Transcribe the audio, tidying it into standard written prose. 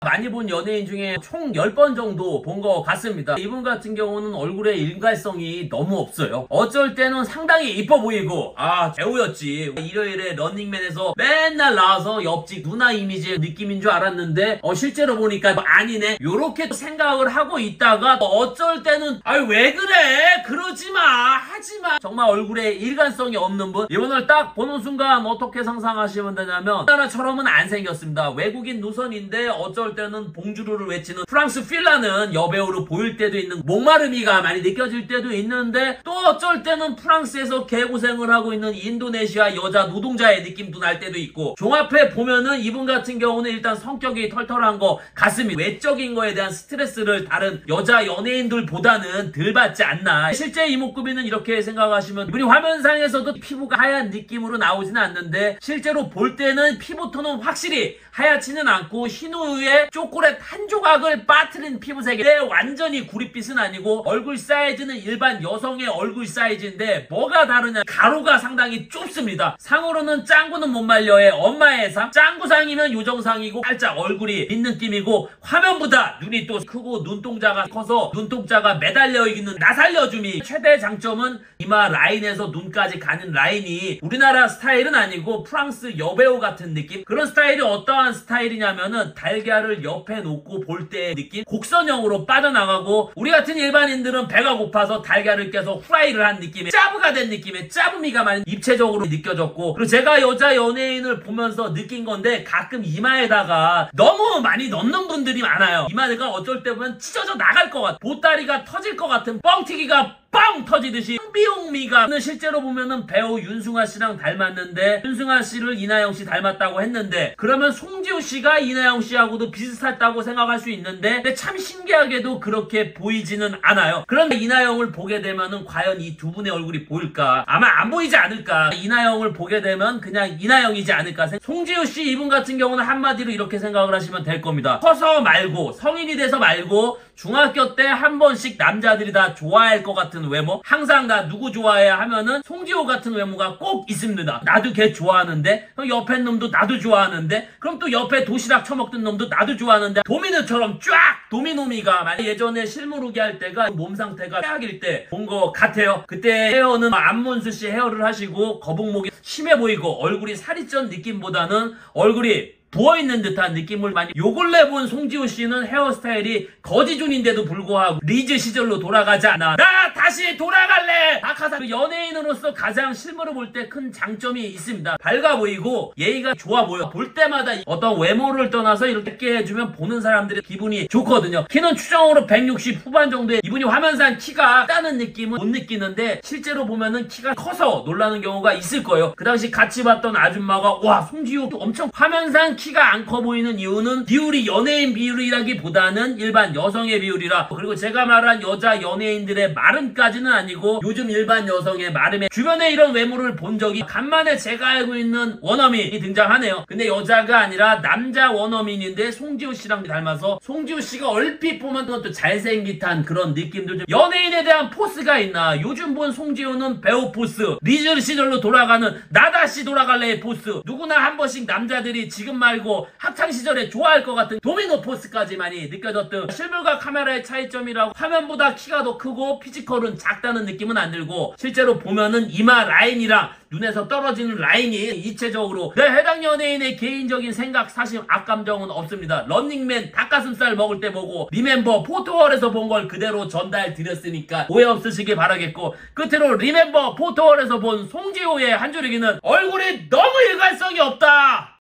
많이 본 연예인 중에 총 10번 정도 본 것 같습니다. 이분 같은 경우는 얼굴에 일관성이 너무 없어요. 어쩔 때는 상당히 이뻐 보이고 배우였지. 일요일에 런닝맨에서 맨날 나와서 옆집 누나 이미지의 느낌인 줄 알았는데 실제로 보니까 아니네 요렇게 생각을 하고 있다가 어쩔 때는 왜 그래 그러지마 하지마 정말 얼굴에 일관성이 없는 분 이분을 딱 보는 순간 어떻게 상상하시면 되냐면 우리나라처럼은 안 생겼습니다. 외국인 노선인데 어쩔 때는 봉주르를 외치는 프랑스 필라는 여배우로 보일 때도 있는 목마름이가 많이 느껴질 때도 있는데 또 어쩔 때는 프랑스에서 개고생을 하고 있는 인도네시아 여자 노동자의 느낌도 날 때도 있고 종합해 보면은 이분 같은 경우는 일단 성격이 털털한 것 같습니다. 외적인 거에 대한 스트레스를 다른 여자 연예인들보다는 덜 받지 않나. 실제 이목구비는 이렇게 생각하시면 이분이 화면상에서도 피부가 하얀 느낌으로 나오지는 않는데 실제로 볼 때는 피부톤은 확실히 하얗지는 않고 흰 우유에 초콜릿 한 조각을 빠뜨린 피부색인데 완전히 구릿빛은 아니고 얼굴 사이즈는 일반 여성의 얼굴 사이즈인데 뭐가 다르냐 가로가 상당히 좁습니다. 상으로는 짱구는 못 말려의 엄마의 상 짱구상이면 요정상이고 살짝 얼굴이 빈 느낌이고 화면보다 눈이 또 크고 눈동자가 커서 눈동자가 매달려 있는 나 살려줌이 최대 장점은 이마 라인에서 눈까지 가는 라인이 우리나라 스타일은 아니고 프랑스 여배우 같은 느낌. 그런 스타일이 어떠한 스타일이냐면은 달걀을 옆에 놓고 볼 때의 느낌 곡선형으로 빠져나가고 우리 같은 일반인들은 배가 고파서 달걀을 깨서 후라이를 한 느낌의 짜부가 된 느낌의 짜부미가 많이 입체적으로 느껴졌고 그리고 제가 여자 연예인을 보면서 느낀 건데 가끔 이마에다가 너무 많이 넣는 분들이 많아요. 이마가 어쩔 때 보면 찢어져 나갈 것 같아. 보따리가 터질 것 같은 뻥튀기가 빵 터지듯이 흥비용미가 실제로 보면은 배우 윤승아 씨랑 닮았는데 윤승아 씨를 이나영 씨 닮았다고 했는데 그러면 송지효 씨가 이나영 씨하고도 비슷했다고 생각할 수 있는데 근데 참 신기하게도 그렇게 보이지는 않아요. 그런데 이나영을 보게 되면은 과연 이 두 분의 얼굴이 보일까? 아마 안 보이지 않을까? 이나영을 보게 되면 그냥 이나영이지 않을까? 송지효 씨 이분 같은 경우는 한마디로 이렇게 생각을 하시면 될 겁니다. 커서 말고 성인이 돼서 말고 중학교 때 한 번씩 남자들이 다 좋아할 것 같은 외모 항상 나 누구 좋아해 하면은 송지효 같은 외모가 꼭 있습니다. 나도 걔 좋아하는데 옆에 놈도 나도 좋아하는데 그럼 또 옆에 도시락 처먹던 놈도 나도 좋아하는데 도미노처럼 쫙 도미노미가 예전에 실무르기 할 때가 몸 상태가 최악일 때 본 것 같아요. 그때 헤어는 안문수 씨 헤어를 하시고 거북목이 심해 보이고 얼굴이 살이 찐 느낌보다는 얼굴이 부어있는 듯한 느낌을 많이 요 근래 본 송지효 씨는 헤어스타일이 거지존인데도 불구하고 리즈 시절로 돌아가지 않아. 나 다시 돌아갈래! 박하사 그 연예인으로서 가장 실물을 볼 때 큰 장점이 있습니다. 밝아 보이고 예의가 좋아 보여. 볼 때마다 어떤 외모를 떠나서 이렇게 해주면 보는 사람들의 기분이 좋거든요. 키는 추정으로 160 후반 정도에 이분이 화면상 키가 작다는 느낌은 못 느끼는데 실제로 보면은 키가 커서 놀라는 경우가 있을 거예요. 그 당시 같이 봤던 아줌마가 와 송지효 엄청 화면상 키가 안 커 보이는 이유는 비율이 연예인 비율이라기보다는 일반 여성의 비율이라 그리고 제가 말한 여자 연예인들의 마름까지는 아니고 요즘 일반 여성의 마름에 주변에 이런 외모를 본 적이 간만에 제가 알고 있는 원어민이 등장하네요. 근데 여자가 아니라 남자 원어민인데 송지효 씨랑 닮아서 송지효 씨가 얼핏 보면 또 잘생기탄 그런 느낌도 좀 연예인에 대한 포스가 있나. 요즘 본 송지효는 배우 포스 리즈 시절로 돌아가는 나 다시 돌아갈래의 포스 누구나 한 번씩 남자들이 지금 말고 학창시절에 좋아할 것 같은 도미노 포스까지 많이 느껴졌던 실물과 카메라의 차이점이라고 화면보다 키가 더 크고 피지컬은 작다는 느낌은 안 들고 실제로 보면은 이마 라인이랑 눈에서 떨어지는 라인이 입체적으로 해당 연예인의 개인적인 생각 사실 악감정은 없습니다. 런닝맨 닭가슴살 먹을 때 보고 리멤버 포토월에서 본 걸 그대로 전달 드렸으니까 오해 없으시길 바라겠고 끝으로 리멤버 포토월에서 본 송지효의 한 줄이기는 얼굴이 너무 일관성이 없다.